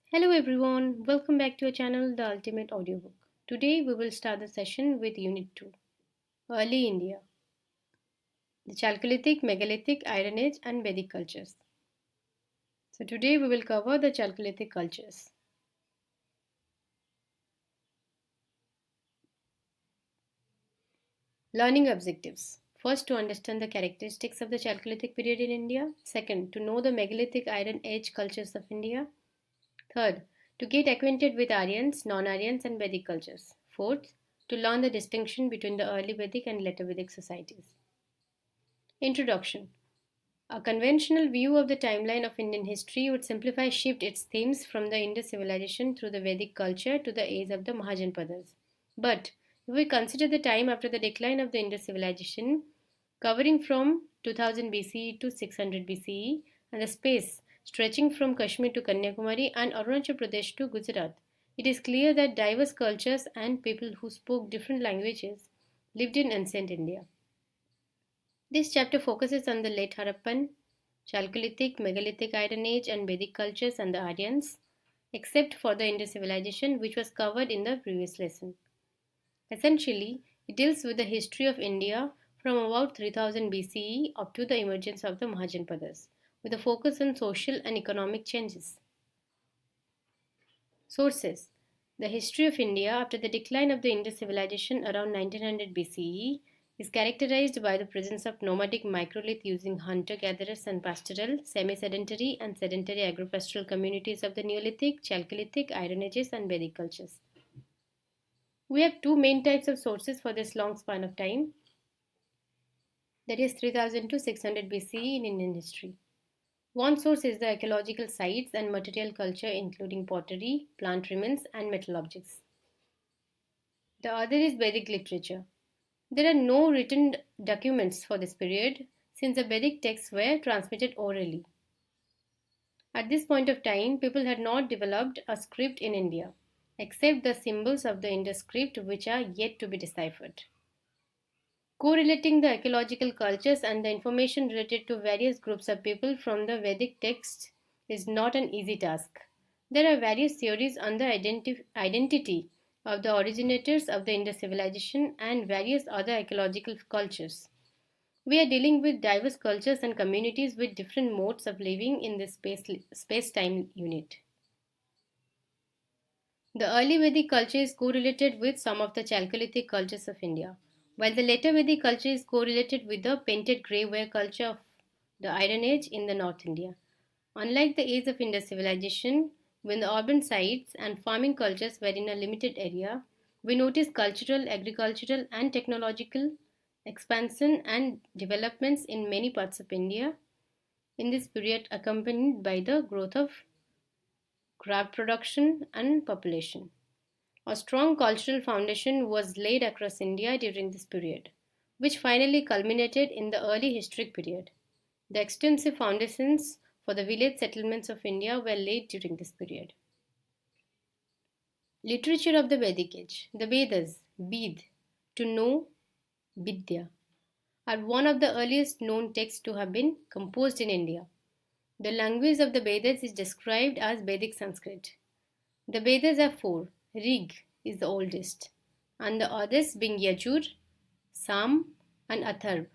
Hello everyone, welcome back to our channel, The Ultimate Audiobook. Today we will start the session with Unit 2, Early India, the Chalcolithic, Megalithic, Iron Age and Vedic cultures. So today we will cover the Chalcolithic cultures. Learning objectives. First, to understand the characteristics of the Chalcolithic period in India. Second, to know the Megalithic Iron Age cultures of India. Third, to get acquainted with Aryans, non-Aryans and Vedic cultures. Fourth, to learn the distinction between the early Vedic and later Vedic societies. Introduction. A conventional view of the timeline of Indian history would simplify shift its themes from the Indus civilization through the Vedic culture to the age of the Mahajanpadas. But if we consider the time after the decline of the Indus civilization, covering from 2000 BCE to 600 BCE, and the space stretching from Kashmir to Kanyakumari and Arunachal Pradesh to Gujarat, it is clear that diverse cultures and people who spoke different languages lived in ancient India. This chapter focuses on the late Harappan, Chalcolithic, Megalithic Iron Age, and Vedic cultures and the Aryans, except for the Indus civilization, which was covered in the previous lesson. Essentially, it deals with the history of India from about 3000 BCE up to the emergence of the Mahajanpadas, with a focus on social and economic changes. Sources. The history of India after the decline of the Indus civilization around 1900 BCE is characterized by the presence of nomadic microlith using hunter-gatherers and pastoral, semi-sedentary and sedentary agropastoral communities of the Neolithic, Chalcolithic, Iron Ages and Vedic cultures. We have two main types of sources for this long span of time, that is 3000 to 600 BCE in Indian history. One source is the archaeological sites and material culture including pottery, plant remains and metal objects. The other is Vedic literature. There are no written documents for this period since the Vedic texts were transmitted orally. At this point of time, people had not developed a script in India, except the symbols of the Indus script which are yet to be deciphered. Correlating the archaeological cultures and the information related to various groups of people from the Vedic texts is not an easy task. There are various theories on the identity of the originators of the Indus civilization and various other archaeological cultures. We are dealing with diverse cultures and communities with different modes of living in this space-time unit. The early Vedic culture is correlated with some of the Chalcolithic cultures of India, while the later Vedic culture is correlated with the painted grey ware culture of the Iron Age in the North India. Unlike the age of Indus civilization, when the urban sites and farming cultures were in a limited area, we notice cultural, agricultural, and technological expansion and developments in many parts of India in this period, accompanied by the growth of craft production and population. A strong cultural foundation was laid across India during this period, which finally culminated in the early historic period. The extensive foundations for the village settlements of India were laid during this period. Literature of the Vedic age. The Vedas, Ved, to know, Vidya, are one of the earliest known texts to have been composed in India. The language of the Vedas is described as Vedic Sanskrit. The Vedas are four. Rig is the oldest, and the others being Yajur, Sam, and Atharva.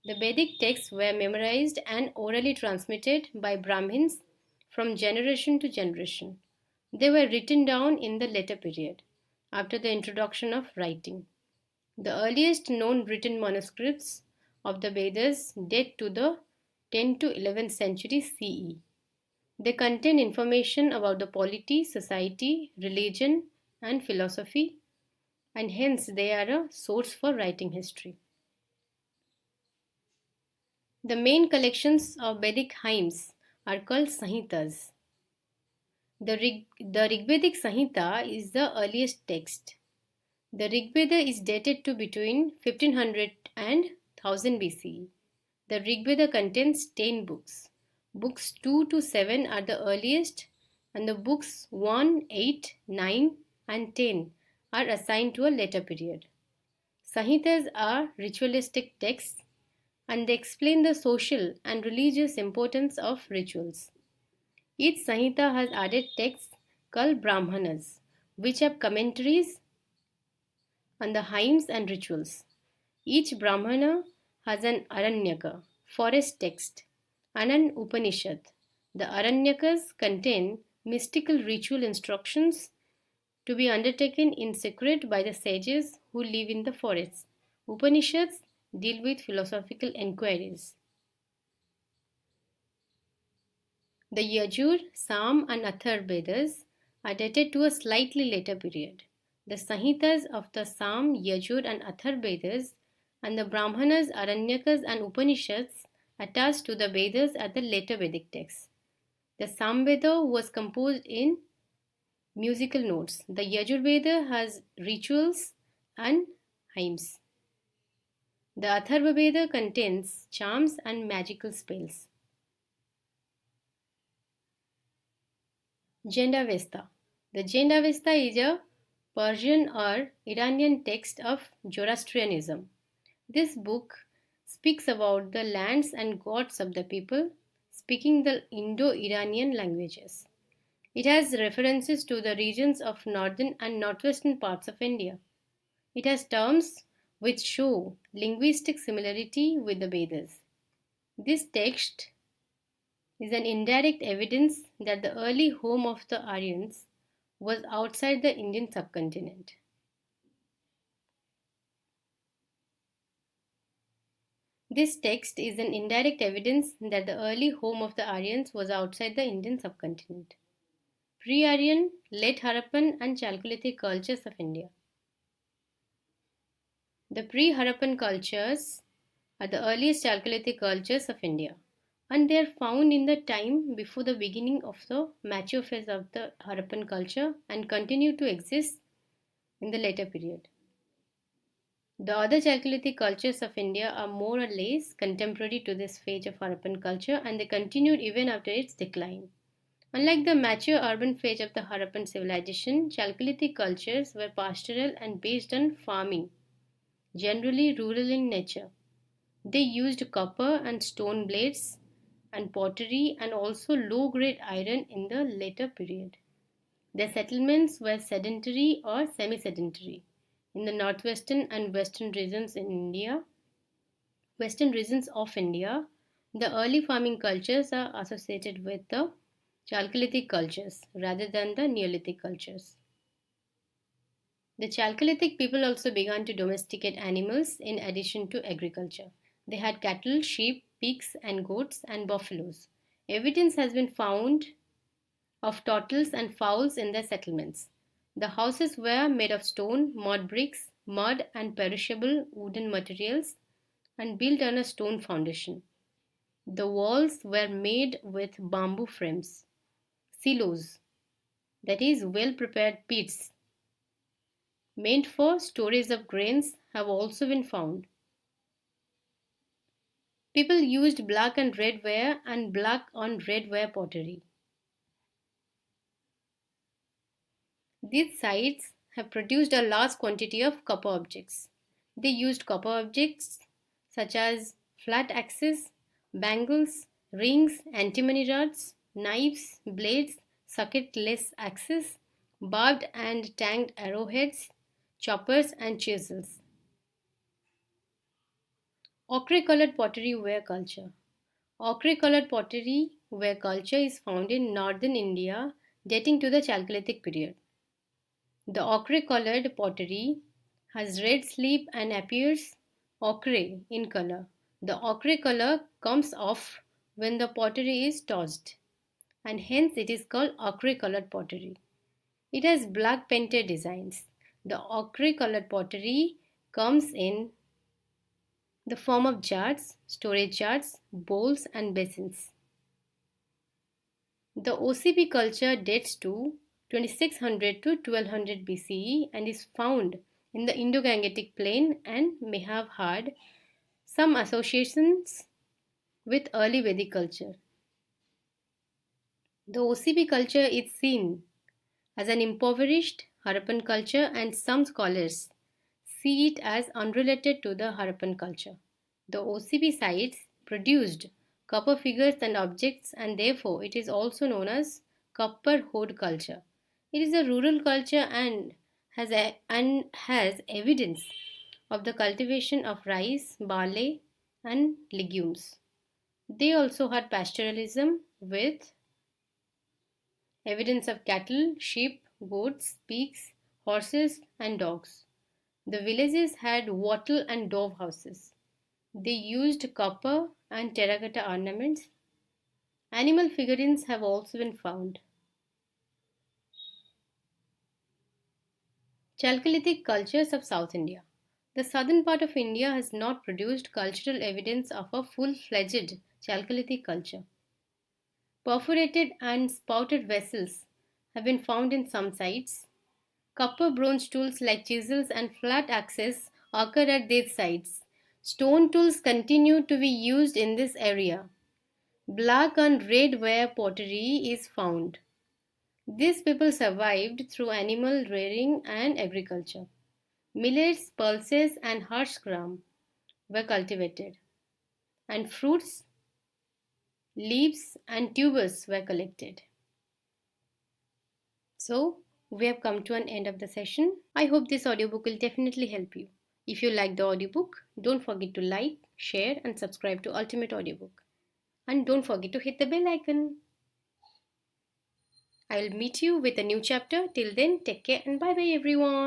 The Vedic texts were memorized and orally transmitted by Brahmins from generation to generation. They were written down in the later period, after the introduction of writing. The earliest known written manuscripts of the Vedas date to the 10th to 11th century CE. They contain information about the polity, society, religion, and philosophy, and hence they are a source for writing history. The main collections of Vedic hymns are called Samhitas. The Rigvedic Samhita is the earliest text. The Rigveda is dated to between 1500 and 1000 BCE. The Rigveda contains 10 books. Books 2 to 7 are the earliest, and the books 1, 8, 9, and 10 are assigned to a later period. Samhitas are ritualistic texts and they explain the social and religious importance of rituals. Each Samhita has added texts called Brahmanas, which have commentaries on the hymns and rituals. Each Brahmana has an Aranyaka, forest text, and an Upanishad. The Aranyakas contain mystical ritual instructions to be undertaken in secret by the sages who live in the forests. Upanishads deal with philosophical enquiries. The Yajur, Sam, and Atharvavedas are dated to a slightly later period. The Samhitas of the Sam, Yajur, and Atharvavedas and the Brahmanas, Aranyakas, and Upanishads attached to the Vedas are the later Vedic texts. The Samveda was composed in musical notes. The Yajurveda has rituals and hymns. The Atharvaveda contains charms and magical spells. Jendavesta. The Jendavesta is a Persian or Iranian text of Zoroastrianism. This book speaks about the lands and gods of the people speaking the Indo-Iranian languages. It has references to the regions of northern and northwestern parts of India. It has terms which show linguistic similarity with the Vedas. This text is an indirect evidence that the early home of the Aryans was outside the Indian subcontinent. This text is an indirect evidence that the early home of the Aryans was outside the Indian subcontinent. Pre-Aryan, late Harappan and Chalcolithic cultures of India. The pre-Harappan cultures are the earliest Chalcolithic cultures of India, and they are found in the time before the beginning of the mature phase of the Harappan culture and continue to exist in the later period. The other Chalcolithic cultures of India are more or less contemporary to this phase of Harappan culture, and they continued even after its decline. Unlike the mature urban phase of the Harappan civilization, Chalcolithic cultures were pastoral and based on farming, generally rural in nature. They used copper and stone blades and pottery and also low grade iron in the later period. Their settlements were sedentary or semi sedentary. In the northwestern and western regions of India, the early farming cultures are associated with the Chalcolithic cultures rather than the Neolithic cultures. The Chalcolithic people also began to domesticate animals in addition to agriculture. They had cattle, sheep, pigs, and goats, and buffaloes. Evidence has been found of turtles and fowls in their settlements. The houses were made of stone, mud bricks, mud, and perishable wooden materials and built on a stone foundation. The walls were made with bamboo frames. Silos, that is, well prepared pits, meant for storage of grains, have also been found. People used black and red ware and black on red ware pottery. These sites have produced a large quantity of copper objects. They used copper objects such as flat axes, bangles, rings, antimony rods, knives, blades, socket-less axes, barbed and tanged arrowheads, choppers, and chisels. Ochre colored pottery ware culture. Ochre colored pottery ware culture is found in northern India dating to the Chalcolithic period. The ochre colored pottery has red sleeve and appears ochre in color. The ochre color comes off when the pottery is tossed, and hence it is called ochre colored pottery. It has black painted designs. The ochre colored pottery comes in the form of jars, storage jars, bowls, and basins. The OCP culture dates to 2600 to 1200 BCE and is found in the Indo-Gangetic Plain and may have had some associations with early Vedic culture. The OCP culture is seen as an impoverished Harappan culture, and some scholars see it as unrelated to the Harappan culture. The OCP sites produced copper figures and objects, and therefore it is also known as copper hoard culture. It is a rural culture and has evidence of the cultivation of rice, barley, and legumes. They also had pastoralism with evidence of cattle, sheep, goats, pigs, horses, and dogs. The villages had wattle and dove houses. They used copper and terracotta ornaments. Animal figurines have also been found. Chalcolithic cultures of South India. The southern part of India has not produced cultural evidence of a full fledged Chalcolithic culture. Perforated and spouted vessels have been found in some sites. Copper bronze tools like chisels and flat axes occur at these sites. Stone tools continue to be used in this area. Black and red ware pottery is found. These people survived through animal rearing and agriculture. Millets, pulses, and harsh gram were cultivated, and fruits, leaves, and tubers were collected. So, we have come to an end of the session. I hope this audiobook will definitely help you. If you like the audiobook, don't forget to like, share, and subscribe to Ultimate Audiobook. And don't forget to hit the bell icon. I'll meet you with a new chapter. Till then, take care and bye bye, everyone.